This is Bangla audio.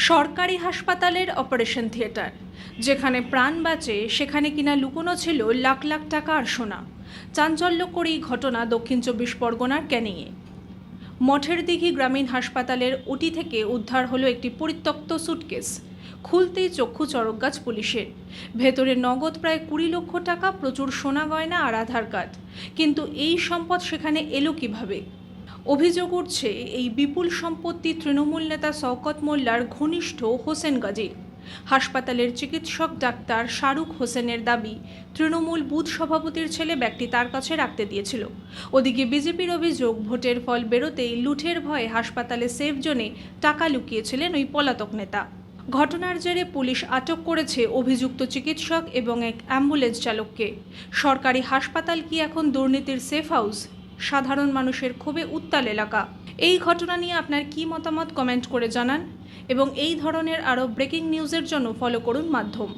সরকারি হাসপাতালের অপারেশন থিয়েটার, যেখানে প্রাণ বাঁচে সেখানে কিনা লুকোনো ছিল লাখ লাখ টাকা আর সোনা। চাঞ্চল্যকর এই ঘটনা দক্ষিণ 24 পরগনার ক্যানিংয়ে। মঠের দিঘি গ্রামীণ হাসপাতালের ওটি থেকে উদ্ধার হলো একটি পরিত্যক্ত সুটকেস। খুলতেই চক্ষু চড়ক গাছ পুলিশের। ভেতরে নগদ প্রায় 20 লক্ষ টাকা, প্রচুর সোনা গয়না আর আধার কার্ড। কিন্তু এই সম্পদ সেখানে এলো কিভাবে? অভিযোগ উঠছে এই বিপুল সম্পত্তি তৃণমূল নেতা শওকত মোল্লার ঘনিষ্ঠ হোসেন গাজীর। হাসপাতালের চিকিৎসক ডাক্তার শাহরুখ হোসেনের দাবি, তৃণমূল বুথ সভাপতির ছেলে ব্যক্তি তার কাছে রাখতে দিয়েছিল। ওদিকে বিজেপির অভিযোগ, ভোটের ফল বেরোতেই লুঠের ভয়ে হাসপাতালে সেফ জোনে টাকা লুকিয়েছিলেন ওই পলাতক নেতা। ঘটনার জেরে পুলিশ আটক করেছে অভিযুক্ত চিকিৎসক এবং এক অ্যাম্বুলেন্স চালককে। সরকারি হাসপাতাল কি এখন দুর্নীতির সেফ হাউস? সাধারণ মানুষের ক্ষোভে উত্তাল এলাকা। এই ঘটনা নিয়ে আপনার কি মতামত কমেন্ট করে জানান এবং এই ধরনের আরও ব্রেকিং নিউজের জন্য ফলো করুন মাধ্যম।